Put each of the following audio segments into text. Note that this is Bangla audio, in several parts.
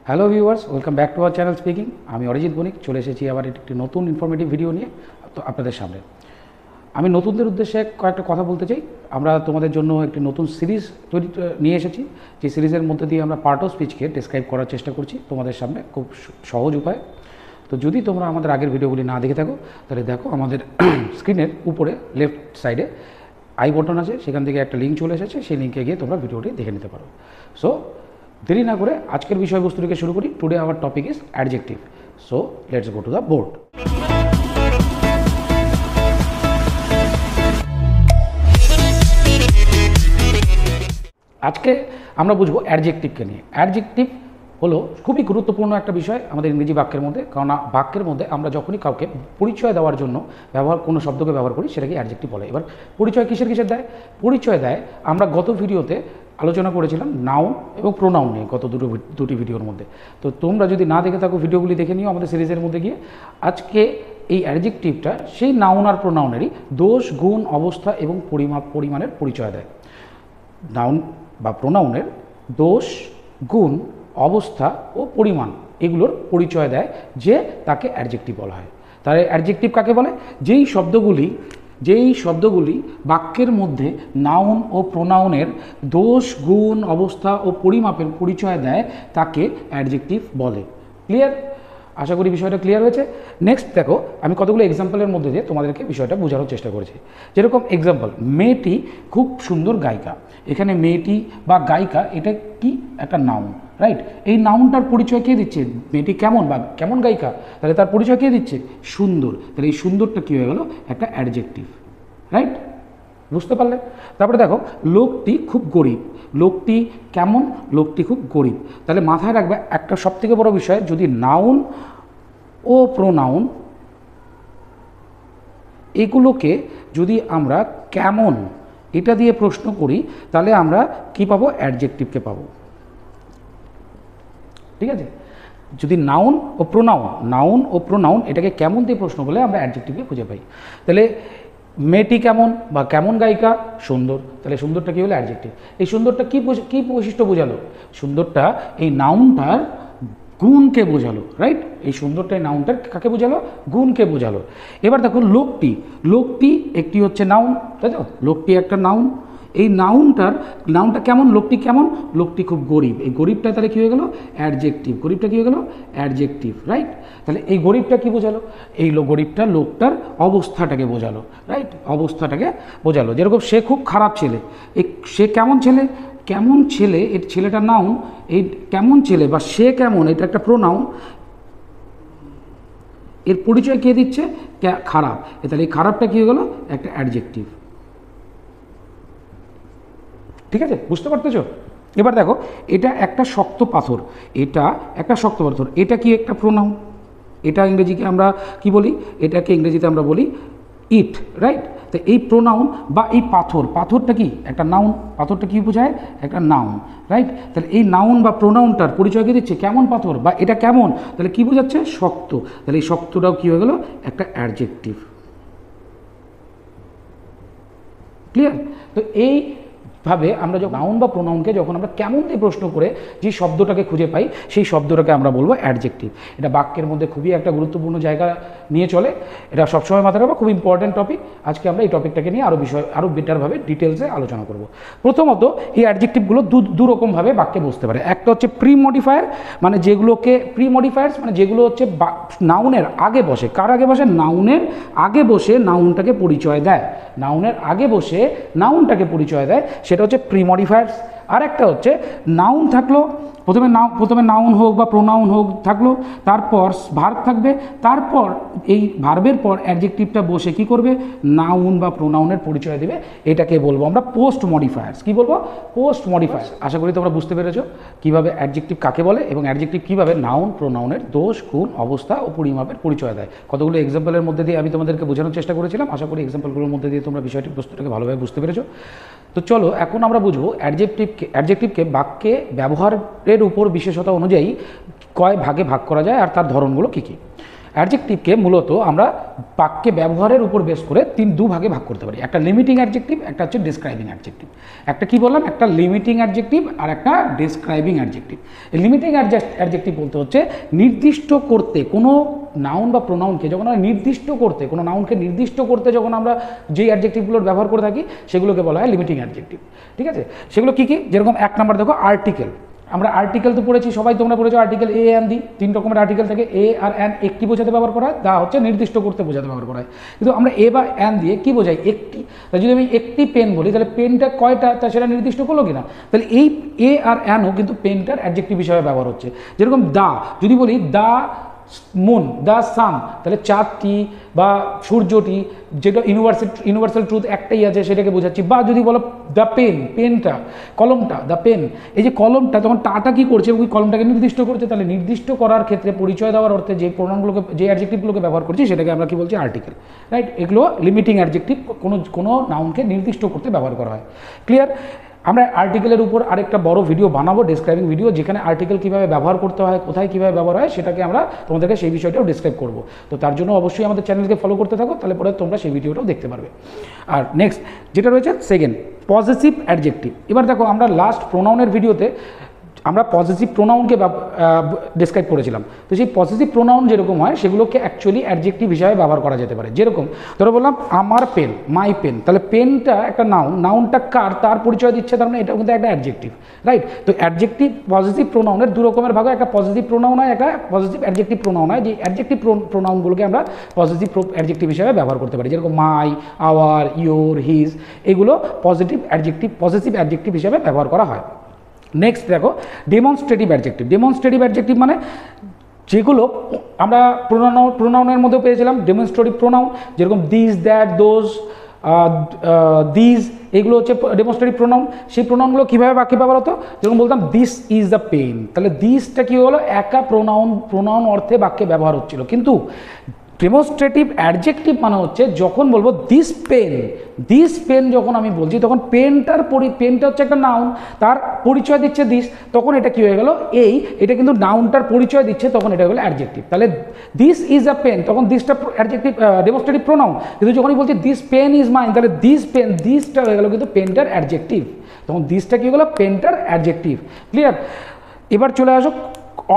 Hello viewers, welcome back to our channel speaking. আমি অরিজিৎ বণিক চলে এসেছি আবার একটি নতুন ইনফরমেটিভ ভিডিও নিয়ে তো আপনাদের সামনে। আমি নতুনদের উদ্দেশ্যে কয়েকটা কথা বলতে চাই। আমরা তোমাদের জন্য একটি নতুন সিরিজ নিয়ে এসেছি, যে সিরিজের মধ্যে দিয়ে আমরা পার্ট অফ স্পিচকে ডেসক্রাইব করার চেষ্টা করছি তোমাদের সামনে খুব সহজ উপায়। তো যদি তোমরা আমাদের আগের ভিডিওগুলি না দেখে থাকো তাহলে দেখো, আমাদের স্ক্রিনের উপরে লেফট সাইডে আই বটন আছে, সেখান থেকে একটা লিঙ্ক চলে এসেছে, সেই লিঙ্কে গিয়ে তোমরা ভিডিওটি দেখে নিতে পারো। সো দেরি না করে আজকের বিষয়বস্তুটিকে শুরু করি। Today our topic is adjective. So let's go to the board. আজকে আমরা বুঝবো অ্যাডজেক্টিভকে নিয়ে। অ্যাডজেক্টিভ হলো খুবই গুরুত্বপূর্ণ একটা বিষয় আমাদের ইংরেজি বাক্যের মধ্যে, কারণ বাক্যের মধ্যে আমরা যখনই কাউকে পরিচয় দেওয়ার জন্য কোনো শব্দকে ব্যবহার করি সেটাকে অ্যাডজেক্টিভ বলে। এবার পরিচয় কিসের দেয়? পরিচয় দেয়, আমরা গত ভিডিওতে আলোচনা করেছিলাম নাউন এবং প্রোনাউন নিয়ে, গত দুটি ভিডিওর মধ্যে। তো তোমরা যদি না দেখে থাকো ভিডিওগুলি দেখে নিও আমাদের সিরিজের মধ্যে গিয়ে। আজকে এই অ্যাডজেক্টিভটা সেই নাউন আর প্রোনাউনেরই দোষ, গুণ, অবস্থা এবং পরিমাণের পরিচয় দেয়। নাউন বা প্রোনাউনের দোষ, গুণ, অবস্থা ও পরিমাণ এগুলোর পরিচয় দেয়, যে তাকে অ্যাডজেক্টিভ বলা হয়। তাহলে অ্যাডজেক্টিভ কাকে বলে? যেই শব্দগুলি বাক্যের মধ্যে নাউন ও প্রোনাউনের দোষ, গুণ, অবস্থা ও পরিমাপের পরিচয় দেয় তাকে অ্যাডজেক্টিভ বলে। ক্লিয়ার? আশা করি বিষয়টা ক্লিয়ার হয়েছে। নেক্সট দেখো, আমি কতগুলো এক্সাম্পলের মধ্যে দিয়ে তোমাদেরকে বিষয়টা বোঝানোর চেষ্টা করেছি। যেরকম এক্সাম্পল, মেয়েটি খুব সুন্দর গায়িকা। এখানে মেয়েটি বা গায়িকা এটা কি? একটা নাউন, রাইট? এই নাউনটার পরিচয় কে দিচ্ছে? মেয়েটি কেমন বা কেমন গায়িকা, তাহলে তার পরিচয় কে দিচ্ছে? সুন্দর। তাহলে এই সুন্দরটা কী হয়ে গেল? একটা অ্যাডজেক্টিভ, রাইট? বুঝতে পারলে? তারপরে দেখো, লোকটি খুব গরিব। লোকটি কেমন? লোকটি খুব গরিব। তাহলে মাথায় রাখবে একটা সবথেকে বড় বিষয়, যদি নাউন ও প্রোনাউন এগুলোকে যদি আমরা কেমন এটা দিয়ে প্রশ্ন করি, তাহলে আমরা কি পাবো? অ্যাডজেক্টিভকে পাবো। ঠিক আছে? যদি নাউন ও প্রোনাউন এটাকে কেমন দিয়ে প্রশ্ন করলে আমরা অ্যাডজেক্টিভকে খুঁজে পাই। তাহলে মেয়েটি কেমন বা কেমন গায়িকা? সুন্দর। তাহলে সুন্দরটা কী হলো? অ্যাডজেক্টিভ। এই সুন্দরটা কী বৈশিষ্ট্য বোঝালো? সুন্দরটা এই নাউনটার গুণকে বোঝালো, রাইট? এই সুন্দরটা এই নাউনটার কাকে বোঝালো? গুণকে বোঝালো। এবার দেখো, লোকটি একটি হচ্ছে নাউন, তাই তো? লোকটি একটা নাউন। এই নাউনটা কেমন? লোকটি কেমন? লোকটি খুব গরিব। এই গরিবটা তাহলে কী হয়ে গেল? অ্যাডজেক্টিভ। গরিবটা কী হয়ে গেল? Adjective, right? তাহলে এই গরিবটা কী বোঝালো? এই গরিবটা লোকটার অবস্থাটাকে বোঝালো, রাইট? অবস্থাটাকে বোঝালো। যেরকম সে খুব খারাপ ছেলে। সে কেমন ছেলে? কেমন ছেলে, এর ছেলেটা নাউন। এই কেমন ছেলে বা সে কেমন এটা একটা প্রোনাউন। এর পরিচয় কে দিচ্ছে? খারাপ। তাহলে এই খারাপটা কী হয়ে গেল? একটা অ্যাডজেক্টিভ। ঠিক আছে? বুঝতে পারতেছো? এবার দেখো, এটা একটা শক্ত পাথর। এটা কি? একটা প্রোনাউন। এটা ইংরেজিকে আমরা কি বলি? এটাকে ইংরেজিতে আমরা বলি ইট, রাইট? তো এই প্রোনাউন বা এই পাথরটা কি? একটা নাউন। পাথরটা কি বোঝায়? একটা নাউন, রাইট? তাহলে এই নাউন বা প্রোনাউনটার পরিচয় কে দিচ্ছে? কেমন পাথর বা এটা কেমন, তাহলে কি বোঝাচ্ছে? শক্ত। তাহলে এই শক্তটাও কী হয়ে গেল? একটা অ্যাডজেক্টিভ। ক্লিয়ার? তো এইভাবে আমরা যখন নাউন বা প্রোনাউনকে যখন আমরা কেমন দিয়ে প্রশ্ন করে যে শব্দটাকে খুঁজে পাই, সেই শব্দটাকে আমরা বলবো অ্যাডজেক্টিভ। এটা বাক্যের মধ্যে খুবই একটা গুরুত্বপূর্ণ জায়গা নিয়ে চলে। এটা সবসময় মাথায় রাখবো, খুব ইম্পর্ট্যান্ট টপিক। আজকে আমরা এই টপিকটাকে নিয়ে আরও বেটারভাবে ডিটেলসে আলোচনা করব। প্রথমত, এই অ্যাডজেক্টিভগুলো দু রকমভাবে বাক্যে বসতে পারে। একটা হচ্ছে প্রি মডিফায়ার, মানে যেগুলো হচ্ছে নাউনের আগে বসে। কার আগে বসে? নাউনের আগে বসে নাউনটাকে পরিচয় দেয়। নাউনের আগে বসে নাউনটাকে পরিচয় দেয়, সেটা হচ্ছে প্রি মডিফায়ার্স। আর একটা হচ্ছে নাউন থাকলো, প্রথমে নাউন হোক বা প্রোনাউন হোক থাকলো, তারপর ভার্ব থাকবে, তারপর এই ভার্বের পর অ্যাডজেক্টিভটা বসে কি করবে? নাউন বা প্রোনাউনের পরিচয় দেবে। এটাকে বলবো আমরা পোস্ট মডিফায়ার্স। কি বলবো? Post modifiers. আশা করি তোমরা বুঝতে পেরেছো কীভাবে অ্যাডজেক্টিভ কাকে বলে এবং অ্যাডজেক্টিভ কীভাবে নাউন প্রোনাউনের দোষ, গুণ, অবস্থা ও পরিমাপের পরিচয় দেয়। কতগুলো এক্সাম্পলের মধ্যে দিয়ে আমি তোমাদেরকে বোঝানোর চেষ্টা করেছিলাম। আশা করি এক্সাম্পলগুলোর মধ্যে দিয়ে তোমরা বিষয়টি বস্তুটাকে ভালোভাবে বুঝতে পেরেছো। তো চলো এখন আমরা বুঝবো অ্যাডজেক্টিভকে বাক্যে ব্যবহারের উপর বিশেষতা অনুযায়ী কয় ভাগে ভাগ করা যায় আর তার ধরনগুলো কী কী। অ্যাডজেক্টিভকে মূলত আমরা বাক্যে ব্যবহারের উপর বেস করে দু ভাগে ভাগ করতে পারি, একটা লিমিটিং অ্যাডজেক্টিভ, একটা হচ্ছে ডেসক্রাইবিং অ্যাডজেক্টিভ। একটা কি বললাম, একটা লিমিটিং অ্যাডজেক্টিভ আর একটা ডেসক্রাইবিং অ্যাডজেক্টিভ। লিমিটিং অ্যাডজেক্টিভ বলতে হচ্ছে নির্দিষ্ট করতে কোনো নাউন বা প্রোনাউনকে, যখন আমরা নির্দিষ্ট করতে কোনো নাউনকে নির্দিষ্ট করতে যখন আমরা যেই অ্যাডজেক্টিভগুলোর ব্যবহার করে থাকি সেগুলোকে বলা হয় লিমিটিং অ্যাডজেক্টিভ। ঠিক আছে, সেগুলো কী কী? যেরকম 1 নম্বর দেখো আর্টিকেল। আমরা আর্টিকেল তো পড়েছি, সবাই তোমরা পড়েছো আর্টিকেল এ অ্যান্ড দি। 3 রকমের আর্টিকেল থাকে, এ আর অ্যান্ড একটি বোঝাতে ব্যবহার করা হয়, দা হচ্ছে নির্দিষ্ট করতে বোঝাতে ব্যবহার করা হয়। কিন্তু আমরা এ বা অ্যান্ড দিয়ে কী বোঝাই? একটি। তাই যদি আমি একটি পেন বলি তাহলে পেনটা কয়টা তা সেটা নির্দিষ্ট করলো কিনা? তাহলে এই এ আর অ্যানও কিন্তু পেনটার অ্যাডজেক্টিভ হিসাবে ব্যবহার হচ্ছে। যেরকম দা, যদি বলি দা মুন, দ্য সান, তাহলে চাঁদটি বা সূর্যটি, যেটা ইউনিভার্সাল ট্রুথ একটাই আছে সেটাকে বোঝাচ্ছি। বা যদি বলো দ্য পেন, পেনটা, কলমটা, দ্য পেন, এই যে কলমটা, তখন টাটা কী করছে? ওই কলমটাকে নির্দিষ্ট করছে। তাহলে নির্দিষ্ট করার ক্ষেত্রে পরিচয় দেওয়ার অর্থে যে প্রোনাউনগুলোকে, যে অ্যাডজেক্টিভগুলোকে ব্যবহার করছি সেটাকে আমরা কী বলছি? আর্টিকেল। রাইট, এগুলো লিমিটিং অ্যাডজেক্টিভ, কোনো নাউনকে নির্দিষ্ট করতে ব্যবহার করা হয়। ক্লিয়ার? আমরা আর্টিকেলের উপর আরেকটা বড় ভিডিও বানাবো, ডেসক্রাইবিং ভিডিও, যেখানে আর্টিকেল কীভাবে ব্যবহার করতে হয়, কোথায় কীভাবে ব্যবহার হয় সেটাকে আমরা তোমাদেরকে সেই বিষয়টাও ডিসক্রাইব করব। তো তার জন্য অবশ্যই আমাদের চ্যানেলকে ফলো করতে থাকো, তাহলে পরে তোমরা সেই ভিডিওটাও দেখতে পারবে। আর নেক্সট যেটা রয়েছে সেকেন্ড, পজিটিভ অ্যাডজেক্টিভ। এবার দেখো, আমরা লাস্ট প্রোনাউনের ভিডিওতে আমরা পজিটিভ প্রোনাউনকে ডিসক্রাইব করেছিলাম। তো সেই পজিটিভ প্রোনাউন যেরকম হয় সেগুলোকে অ্যাকচুয়ালি অ্যাডজেক্টিভ হিসাবে ব্যবহার করা যেতে পারে। যেরকম ধরো বললাম আমার পেন, মাই পেন, তাহলে পেনটা একটা নাউন, নাউনটা কার তার পরিচয় দিচ্ছে, তার মানে এটা কিন্তু একটা অ্যাডজেক্টিভ। রাইট, তো অ্যাডজেক্টিভ পজিটিভ প্রোনাউনের দু রকমের ভাগ, একটা পজিটিভ প্রোনাউন হয়, একটা পজিটিভ অ্যাডজেক্টিভ প্রোনাউন হয়। যে অ্যাডজেক্টিভ প্রোনাউনগুলোকে আমরা পজিটিভ অ্যাডজেক্টিভ হিসাবে ব্যবহার করতে পারি। যেরকম মাই, আওয়ার, ইয়োর, হিজ, এগুলো পজিটিভ অ্যাডজেক্টিভ হিসাবে ব্যবহার করা হয়। নেক্সট দেখো ডেমনস্ট্রেটিভ অ্যাডজেক্টিভ। ডেমনস্ট্রেটিভ অ্যাডজেক্টিভ মানে যেগুলো আমরা প্রোনাউনের মধ্যেও পেয়েছিলাম ডেমনস্ট্রেটিভ প্রোনাউন, যেরকম দিস, দ্যাট, দোজ, দিস, এগুলো হচ্ছে ডেমনস্ট্রেটিভ প্রোনাউন। সেই প্রোনাউনগুলো কীভাবে বাক্যে ব্যবহার হতো? যেরকম বলতাম দিস ইজ দ্য পেন, তাহলে দিসটা কী হলো? একা প্রোনাউন অর্থে বাক্যে ব্যবহার হচ্ছিল। কিন্তু ডেমনস্ট্রেটিভ অ্যাডজেক্টিভ মানে হচ্ছে যখন বলবো দিস পেন যখন আমি বলছি, তখন পেনটা হচ্ছে একটা নাউন, তার পরিচয় দিচ্ছে দিস, তখন এটা কী হয়ে গেল? এটা কিন্তু নাউনটার পরিচয় দিচ্ছে, তখন এটা হলো অ্যাডজেক্টিভ। তাহলে দিস ইজ আ পেন, তখন দিসটা অ্যাডজেক্টিভ, ডেমনস্ট্রেটিভ প্রোনাউন। কিন্তু যখনই বলছি দিস পেন ইজ মাইন, তাহলে দিসটা হয়ে গেল কিন্তু পেনটার অ্যাডজেক্টিভ, তখন দিসটা কী হলো? পেনটার অ্যাডজেক্টিভ। ক্লিয়ার? এবার চলে আসো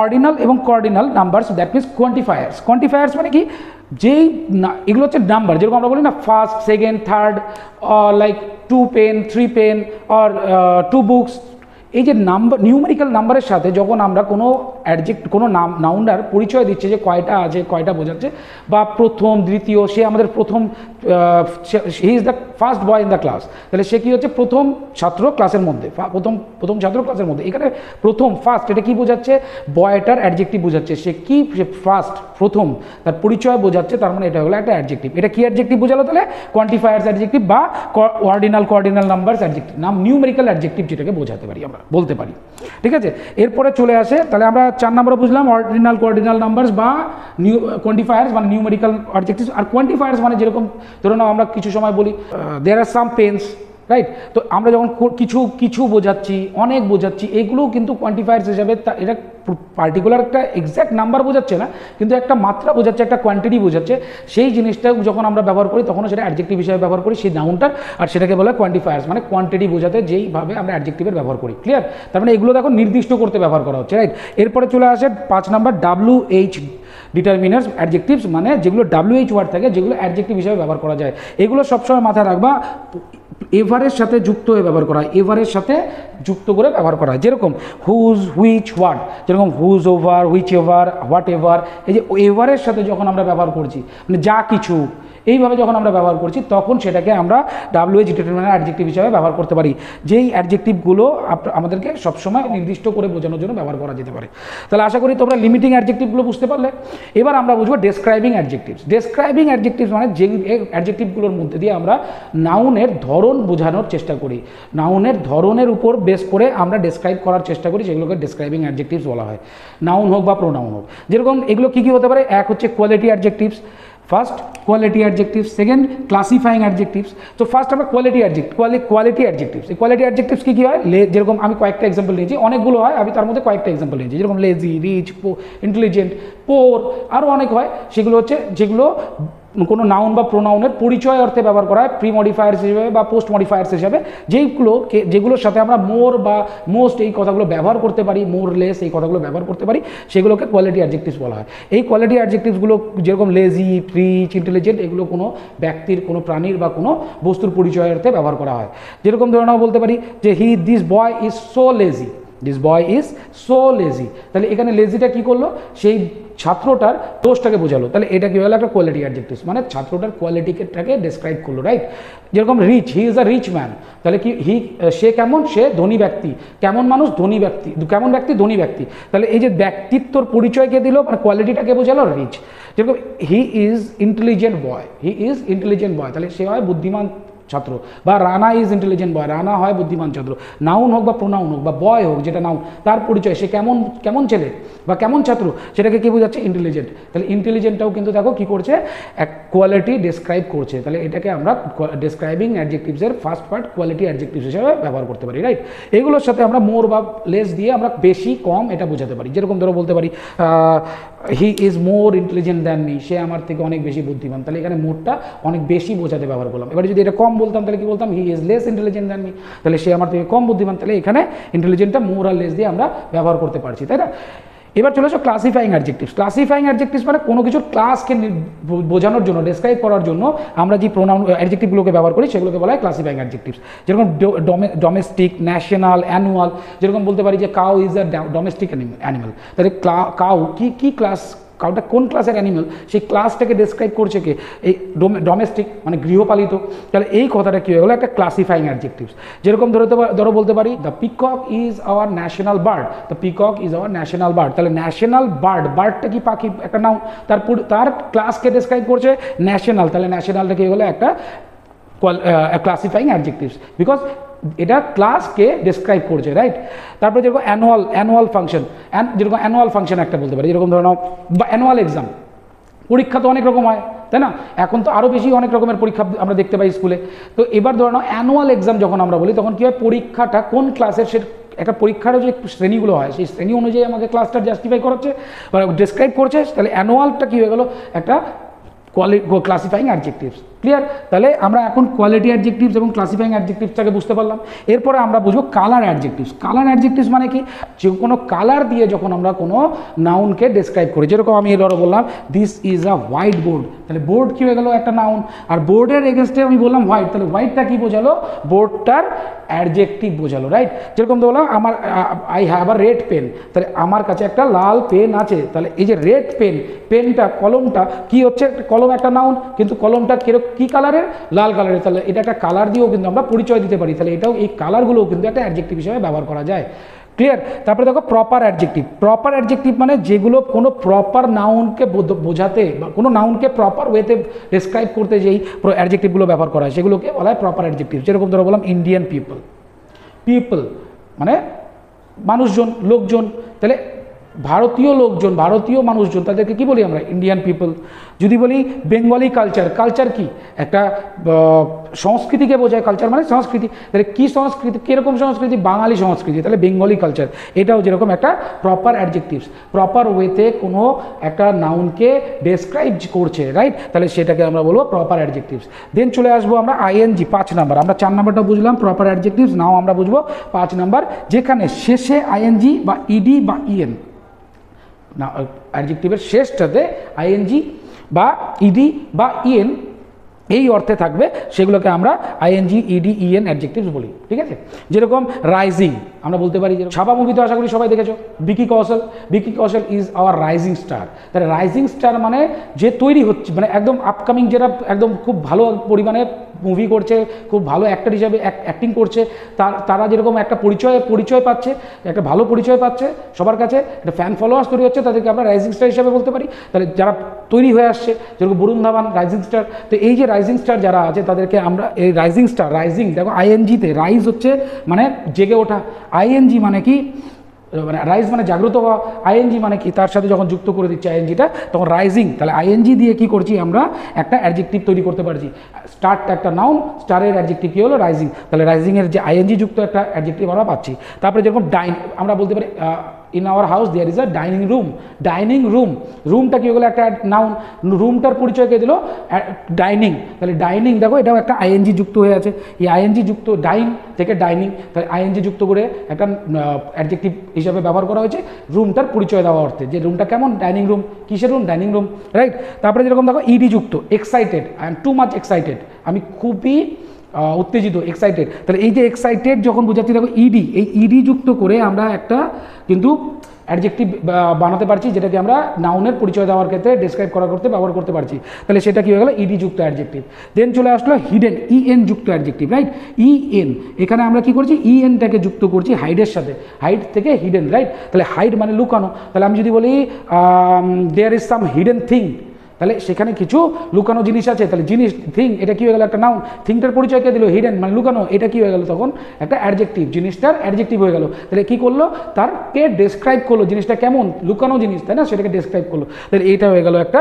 অর্ডিনাল এবং cardinal numbers, that means quantifiers. Quantifiers মানে কি? যেই এগুলো হচ্ছে নাম্বার, যেরকম আমরা বলি না first, second, third, like 2 pen, 3 pen, or 2 books. এই যে নাম্বার, নিউমেরিক্যাল নাম্বারের সাথে যখন আমরা কোনো কোনো নাউন্ডার পরিচয় দিচ্ছে যে কয়টা আছে, কয়টা বোঝাচ্ছে, বা প্রথম, দ্বিতীয়, সে আমাদের প্রথম, he is the first boy in the class, তাহলে সে কী হচ্ছে? প্রথম ছাত্র ক্লাসের মধ্যে, প্রথম ছাত্র ক্লাসের মধ্যে। এখানে প্রথম, ফার্স্ট, এটা কী বোঝাচ্ছে? বয়টার অ্যাডজেক্টিভ বোঝাচ্ছে। সে কি? সে ফার্স্ট, প্রথম, তার পরিচয় বোঝাচ্ছে, তার মানে এটা হলো একটা অ্যাডজেক্টিভ। এটা কি অ্যাডজেক্টিভ বোঝালো? তাহলে কোয়ান্টিফায়ার্স অ্যাডজেক্টিভ বা কর্ডিনাল নাম্বারস অ্যাডজেক্টিভ, নিউমেরিক্যাল অ্যাডজেক্টিভ যেটাকে বোঝাতে পারি, আমরা বলতে পারি। ঠিক আছে, এরপরে চলে আসে, তাহলে আমরা 4 নম্বরে বুঝলাম কর্ডিনাল নাম্বারস বা কোয়ান্টিফায়ার্স মানে নিউমেরিক্যাল অ্যাডজেক্টিভস। আর কোয়ান্টিফায়ার্স মানে যেরকম ধরুন আমরা কিছু সময় বলি দেয়ার আর সাম পেন্স, রাইট? তো আমরা যখন কিছু বোঝাচ্ছি, অনেক বোঝাচ্ছি, এগুলোও কিন্তু কোয়ান্টিফায়ার্স হিসাবে, এটা পার্টিকুলার একটা এক্স্যাক্ট নাম্বার বোঝাচ্ছে না, কিন্তু একটা মাত্রা বোঝাচ্ছে, একটা কোয়ান্টিটি বোঝাচ্ছে। সেই জিনিসটা যখন আমরা ব্যবহার করি তখনও সেটা অ্যাডজেক্টিভ হিসাবে ব্যবহার করি, সেই নাউনটার, আর সেটাকে বলা হয় কোয়ান্টিফায়ার্স, মানে কোয়ান্টিটি বোঝাতে যেইভাবে আমরা অ্যাডজেক্টিভের ব্যবহার করি। ক্লিয়ার? তার মানে এগুলো দেখো নির্দিষ্ট করতে ব্যবহার করা হচ্ছে, রাইট? এরপরে চলে আসে 5 নম্বর WH ডিটারমিনার্স অ্যাডজেক্টিভস, মানে যেগুলো WH ওয়ার্ড থাকে, যেগুলো অ্যাডজেক্টিভ হিসাবে ব্যবহার করা যায়। এগুলো সবসময় মাথায় রাখবা, এভারের সাথে যুক্ত হয়ে ব্যবহার করা হয়, এভারের সাথে যুক্ত করে ব্যবহার করা হয়। যেরকম হুজ, হুইচ, হোয়াট, যেরকম whoever, whichever, whatever, এই যে এভারের সাথে যখন আমরা ব্যবহার করছি, মানে যা কিছু, এইভাবে যখন আমরা ব্যবহার করছি, তখন সেটাকে আমরা WH ডিটারমিনার অ্যাডজেক্টিভ হিসাবে ব্যবহার করতে পারি, যেই অ্যাডজেক্টিভগুলো আমাদেরকে সবসময় নির্দিষ্ট করে বোঝানোর জন্য ব্যবহার করা যেতে পারে। তাহলে আশা করি তোমরা লিমিটিং অ্যাডজেক্টিভগুলো বুঝতে পারলে। এবার আমরা বুঝবো ডেসক্রাইবিং অ্যাডজেক্টিভস। ডেসক্রাইবিং অ্যাডজেক্টিভস মানে যে অ্যাডজেক্টিভগুলোর মধ্যে দিয়ে আমরা নাউনের ধরন বোঝানোর চেষ্টা করি, নাউনের ধরনের উপর বেস করে আমরা ডেসক্রাইব করার চেষ্টা করি, সেগুলোকে ডেসক্রাইবিং অ্যাডজেক্টিভস বলা হয়, নাউন হোক বা প্রোনাউন হোক। যেরকম এগুলো কী কী হতে পারে? এক হচ্ছে quality adjectives, first quality adjectives, second ক্লাসিফাইং adjectives. তো ফার্স্ট আমরা কোয়ালিটি অ্যাডজেক্টিভস। এই কোয়ালিটি অ্যাডজেক্টিভস কী হয়, যেরকম আমি কয়েকটা এক্সাম্পল নিয়েছি, অনেকগুলো হয়, আমি তার মধ্যে কয়েকটা এক্সাম্পল নিয়েছি, যেরকম লেজি, রিচ, ইন্টেলিজেন্ট, পোর, আরও অনেক হয়। সেগুলো হচ্ছে যেগুলো কোনো নাউন বা প্রোনাউনের পরিচয় অর্থে ব্যবহার করা হয়, প্রি মডিফায়ার্স হিসেবে বা পোস্ট মডিফায়ার্স হিসেবে, যেগুলোর সাথে আমরা মোর বা মোস্ট এই কথাগুলো ব্যবহার করতে পারি, মোর লেস এই কথাগুলো ব্যবহার করতে পারি, সেগুলোকে কোয়ালিটি অ্যাডজেক্টিভস বলা হয়। এই কোয়ালিটি অ্যাডজেক্টিভসগুলো যেরকম লেজি, রিচ, ইন্টেলিজেন্ট, এগুলো কোনো ব্যক্তির, কোনো প্রাণীর বা কোনো বস্তুর পরিচয় অর্থে ব্যবহার করা হয়। যেরকম ধরে নাও বলতে পারি যে this boy is so lazy, this boy is so lazy. তাহলে এখানে লেজিটা কী করলো, সেই ছাত্রটার দোষটাকে বোঝালো, তাহলে এটা কী হলো, একটা কোয়ালিটি অ্যাডজেক্টিভস, মানে ছাত্রটার কোয়ালিটিটাকে ডেসক্রাইব করলো, রাইট। যেরকম rich, he is a rich man, তাহলে কি সে কেমন, সে ধনী ব্যক্তি, কেমন মানুষ, ধনী ব্যক্তি, কেমন ব্যক্তি, ধনী ব্যক্তি। তাহলে এই যে ব্যক্তিত্বর পরিচয়কে দিল, মানে কোয়ালিটিটাকে বোঝালো রিচ। যেরকম he is intelligent boy, he is intelligent বয়, তাহলে সে হয় বুদ্ধিমান ছাত্র। বা রানা ইজ ইন্টেলিজেন্ট বয়, রানা হয় বুদ্ধিমান ছাত্র। নাউন হোক বা প্রোনাউন হোক বা বয় হোক, যেটা নাউন, তার পরিচয়, সে কেমন ছেলে বা কেমন ছাত্র, সেটাকে কি বোঝাচ্ছে, ইন্টেলিজেন্ট। তাহলে ইন্টেলিজেন্টটাও কিন্তু দেখো কি করছে, এক কোয়ালিটি ডেসক্রাইব করছে। তাহলে এটাকে আমরা ডেসক্রাইবিং অ্যাডজেক্টিভসের ফার্স্ট পার্ট কোয়ালিটি অ্যাডজেক্টিভস হিসেবে ব্যবহার করতে পারি, রাইট। এগুলোর সাথে আমরা মোর বা লেস দিয়ে আমরা বেশি কম এটা বোঝাতে পারি। যেরকম ধরো বলতে পারি he is more intelligent than me, সে আমার থেকে অনেক বেশি বুদ্ধিমান। তাহলে এখানে মোরটা অনেক বেশি বোঝাতে ব্যবহার করলাম। এবার যদি এটা কম বলতাম তাহলে কি বলতাম, he is less intelligent than me, তাহলে সে আমার থেকে কম বুদ্ধিমান। তাহলে এখানে ইন্টেলিজেন্টটা মোর আর লেস দিয়ে আমরা ব্যবহার করতে পারছি, তাই না। এবার চলে আসো ক্লাসিফাইং অ্যাডজেক্টিভস। ক্লাসিফাইং অ্যাডজেক্টিভস মানে কোনো কিছুর ক্লাসকে বোঝানোর জন্য, ডেসক্রাইব করার জন্য আমরা যে প্রোনাউন অ্যাডজেক্টিভগুলোকে ব্যবহার করি, সেগুলোকে বলা হয় ক্লাসিফাইং অ্যাডজেক্টিভস। যেরকম ডোমেস্টিক, ন্যাশনাল, অ্যানুয়াল। যেরকম বলতে পারি যে cow is a domestic animal, তাহলে কাউ কি ক্লাস, কাউটা কোন ক্লাসের অ্যানিমাল, সেই ক্লাসটাকে ডেসক্রাইব করছে কে, এই ডোমেস্টিক মানে গৃহপালিত। তাহলে এই কথাটা কী হয়ে গেলো, একটা ক্লাসিফাইং অ্যাডজেক্টিভস। যেরকম ধরো বলতে পারি the peacock is our national bird, the peacock is our national bird. তাহলে ন্যাশনাল বার্ড, বার্ডটা কি পাখি, একটা নাউন, তার ক্লাসকে ডেসক্রাইব করছে ন্যাশনাল। তাহলে ন্যাশনালটা কী হয়ে গেলো, একটা ক্লাসিফাইং অ্যাডজেক্টিভস, বিকজ এটা ক্লাসকে ডেসক্রাইব করছে, রাইট। তারপরে যেরকম অ্যানুয়াল ফাংশন, যেরকম অ্যানুয়াল ফাংশন একটা বলতে পারি, যেরকম ধরে নাও বা অ্যানুয়াল এক্সাম। পরীক্ষা তো অনেক রকম হয়, তাই না, এখন তো আরও বেশি অনেক রকমের পরীক্ষা আমরা দেখতে পাই স্কুলে। তো এবার ধরে নাও অ্যানুয়াল এক্সাম যখন আমরা বলি, তখন কী হয়, পরীক্ষাটা কোন ক্লাসের, সে একটা পরীক্ষারও যে শ্রেণীগুলো হয়, সেই শ্রেণী অনুযায়ী আমাকে ক্লাসটা জাস্টিফাই করাচ্ছে বা ডেসক্রাইব করছে। তাহলে অ্যানুয়ালটা কী হয়ে গেলো, একটা ক্লাসিফাইং অ্যাডজেক্টিভস। ক্লিয়ার। তাহলে আমরা এখন কোয়ালিটি অ্যাডজেক্টিভস এবং ক্লাসিফাইং অ্যাডজেক্টিভসটাকে বুঝতে পারলাম। এরপরে আমরা বুঝবো কালার অ্যাডজেক্টিভস। কালার অ্যাডজেক্টিভস মানে কি, যে কোনো কালার দিয়ে যখন আমরা কোনো নাউনকে ডেসক্রাইব করি, যেরকম আমি ধরো বললাম this is a white board, তাহলে বোর্ড কী হয়ে গেলো, একটা নাউন। আর বোর্ডের এগেনস্টে আমি বললাম হোয়াইট, তাহলে হোয়াইটটা কী বোঝালো, বোর্ডটার অ্যাডজেক্টিভ বোঝালো, রাইট। যেরকম তো বললাম I have a red pen, তাহলে আমার কাছে একটা লাল পেন আছে। তাহলে এই যে রেড পেন, পেনটা, কলমটা কি হচ্ছে, কলম একটা নাউন, কিন্তু কলমটা কী কালারের, লাল কালারের। তাহলে এটা একটা কালার দিয়েও কিন্তু আমরা পরিচয় দিতে পারি। তাহলে এটাও, এই কালারগুলোও কিন্তু একটা অ্যাডজেক্টিভ হিসেবে ব্যবহার করা যায়। ক্লিয়ার। তারপরে দেখো প্রপার অ্যাডজেক্টিভ। প্রপার অ্যাডজেক্টিভ মানে যেগুলো কোনো প্রপার নাউনকে বোঝাতে বা কোনো নাউনকে প্রপার ওয়েতে ডেসক্রাইব করতে যেই অ্যাডজেক্টিভগুলো ব্যবহার করা হয়, সেগুলোকে বলা হয় প্রপার অ্যাডজেক্টিভ। যেরকম ধরো বললাম ইন্ডিয়ান পিপল মানে মানুষজন, লোকজন। তাহলে ভারতীয় লোকজন, ভারতীয় মানুষজন, তাদেরকে কি বলি আমরা, ইন্ডিয়ান পিপল। যদি বলি বেঙ্গলি কালচার, কালচার কি, একটা সংস্কৃতিকে বোঝায়, কালচার মানে সংস্কৃতি। তাহলে কী সংস্কৃতি, কীরকম সংস্কৃতি, বাঙালি সংস্কৃতি, তাহলে বেঙ্গলি কালচার। এটাও যেরকম একটা প্রপার অ্যাডজেক্টিভস, প্রপার ওয়েতে কোনো একটা নাউনকে ডেসক্রাইব করছে, রাইট। তাহলে সেটাকে আমরা বলবো প্রপার অ্যাডজেক্টিভস। দেন চলে আসবো আমরা আইএনজি, 5 নাম্বার। আমরা 4 নাম্বারটা বুঝলাম প্রপার অ্যাডজেক্টিভস, নাও আমরা বুঝবো 5 নাম্বার, যেখানে শেষে আইএনজি বা ইডি বা ইএন, না অ্যাডজেক্টিভের শেষটাতে আইএনজি বা ইডি বা ইএন এই অর্থে থাকবে, সেগুলোকে আমরা আইএনজি, ইডি, ইএন অ্যাডজেক্টিভস বলি, ঠিক আছে। যেরকম রাইজিং, আমরা বলতে পারি যে ছাপা মুভি তো আশা করি সবাই দেখেছো, ভিকি কৌশল ইজ আওয়ার রাইজিং স্টার। তাহলে রাইজিং স্টার মানে যে তৈরি হচ্ছে, মানে একদম আপকামিং, যেটা একদম খুব ভালো পরিমাণে মুভি করছে, খুব ভালো অ্যাক্টর হিসাবে অ্যাক্টিং করছে, তারা যেরকম একটা পরিচয় পাচ্ছে, একটা ভালো পরিচয় পাচ্ছে সবার কাছে, একটা ফ্যান ফলোয়ার্স তৈরি হচ্ছে, তাদেরকে আমরা রাইজিং স্টার হিসাবে বলতে পারি। তাহলে যারা তৈরি হয়ে আসছে, যেরকম বরুণ ধাবান রাইজিং স্টার। তো এই যে রাইজিং স্টার যারা আছে, তাদেরকে আমরা এই রাইজিং স্টার, রাইজিং দেখো আইএনজিতে, রাইজ হচ্ছে মানে জেগে ওঠা, আইএনজি মানে কি মানে রাইজ মানে জাগ্রত হওয়া, আইএনজি মানে কি তার সাথে যখন যুক্ত করে দিচ্ছি আইএনজিটা তখন রাইজিং, তাহলে আইএনজি দিয়ে কি করছি আমরা একটা অ্যাডজেক্টিভ তৈরি করতে পারছি। স্টার্ট একটা নাউন, স্টারের অ্যাডজেক্টিভ কী হলো রাইজিং, তাহলে রাইজিংয়ের যে আইএনজি যুক্ত একটা অ্যাডজেক্টিভ আমরা পাচ্ছি। তারপরে যেরকম আমরা বলতে পারি in our house there is a dining room, dining room, রুমটা কী হয়ে গেলো একটা নাউন, রুমটার পরিচয় কে দিল ডাইনিং, তাহলে ডাইনিং দেখো এটাও একটা আইএনজি যুক্ত হয়ে আছে, এই আইএনজি যুক্ত ডাইন থেকে ডাইনিং, তাহলে আইএনজি যুক্ত করে একটা অ্যাডজেক্টিভ হিসাবে ব্যবহার করা হয়েছে রুমটার পরিচয় দেওয়া অর্থে, যে রুমটা কেমন ডাইনিং রুম, কিসের রুম ডাইনিং রুম, রাইট। তারপরে যেরকম দেখো ইডি যুক্ত excited, I am too much excited, আমি খুবই উত্তেজিত এক্সাইটেড, তাহলে এই যে এক্সাইটেড যখন বোঝাচ্ছি দেখো ইডি, এই ইডি যুক্ত করে আমরা একটা কিন্তু অ্যাডজেক্টিভ বানাতে পারছি যেটাকে আমরা নাউনের পরিচয় দেওয়ার ক্ষেত্রে ডেসক্রাইব করা করতে ব্যবহার করতে পারছি, তাহলে সেটা কী হয়ে গেলো ইডি যুক্ত অ্যাডজেক্টিভ। দেন চলে আসলো হিডেন, ইএন যুক্ত অ্যাডজেক্টিভ, রাইট, ইএন, এখানে আমরা কী করছি ইএনটাকে যুক্ত করছি হাইডের সাথে, হাইড থেকে হিডেন, রাইট, তাহলে হাইড মানে লুকানো, তাহলে আমি যদি বলি there is some hidden thing, তাহলে সেখানে কিছু লুকানো জিনিস আছে, তাহলে জিনিস থিং এটা কী হয়ে গেলো একটা নাউন, থিংটার পরিচয় কে দিল হিডেন মানে লুকানো, এটা কী হয়ে গেলো তখন একটা অ্যাডজেক্টিভ, জিনিসটার অ্যাডজেক্টিভ হয়ে গেল, তাহলে কী করলো তারকে ডেসক্রাইব করলো জিনিসটা কেমন লুকানো জিনিস, তাই না, সেটাকে ডেসক্রাইব করলো, তাহলে এইটা হয়ে গেলো একটা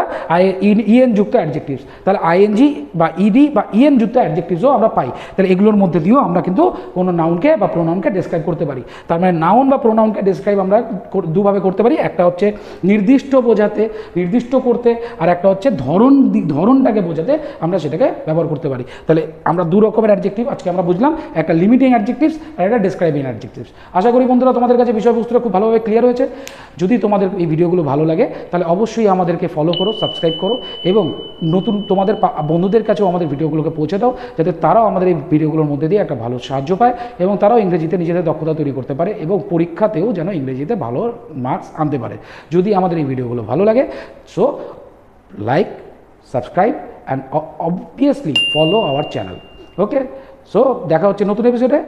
ইএন যুক্ত অ্যাডজেক্টিভস। তাহলে আইএনজি বা ইডি বা ইএন যুক্ত অ্যাডজেক্টিভসও আমরা পাই, তাহলে এগুলোর মধ্যে দিয়েও আমরা কিন্তু কোনো নাউনকে বা প্রোনাউনকে ডেসক্রাইব করতে পারি। তার মানে নাউন বা প্রোনাউনকে ডেসক্রাইব আমরা দুভাবে করতে পারি, একটা হচ্ছে নির্দিষ্ট বোঝাতে নির্দিষ্ট করতে, আর একটা হচ্ছে ধরনটাকে বোঝাতে আমরা সেটাকে ব্যবহার করতে পারি। তাহলে আমরা দু রকমের অ্যাডজেক্টিভ আজকে আমরা বুঝলাম, একটা লিমিটিং অ্যাডজেক্টিভস আর একটা ডেসক্রাইবিং অ্যাডজেক্টিভস। আশা করি বন্ধুরা তোমাদের কাছে বিষয়বস্তুটা খুব ভালোভাবে ক্লিয়ার হয়েছে। যদি তোমাদের এই ভিডিওগুলো ভালো লাগে তাহলে অবশ্যই আমাদেরকে ফলো করো, সাবস্ক্রাইব করো এবং নতুন তোমাদের বন্ধুদের কাছেও আমাদের ভিডিওগুলোকে পৌঁছে দাও, যাতে তারাও আমাদের এই ভিডিওগুলোর মধ্যে দিয়ে একটা ভালো সাহায্য পায় এবং তারাও ইংরেজিতে নিজেদের দক্ষতা তৈরি করতে পারে এবং পরীক্ষাতেও যেন ইংরেজিতে ভালো মার্কস আনতে পারে। যদি আমাদের এই ভিডিওগুলো ভালো লাগে so like, subscribe and obviously follow our channel. Okay, so দেখা হচ্ছে নতুন এপিসোডে।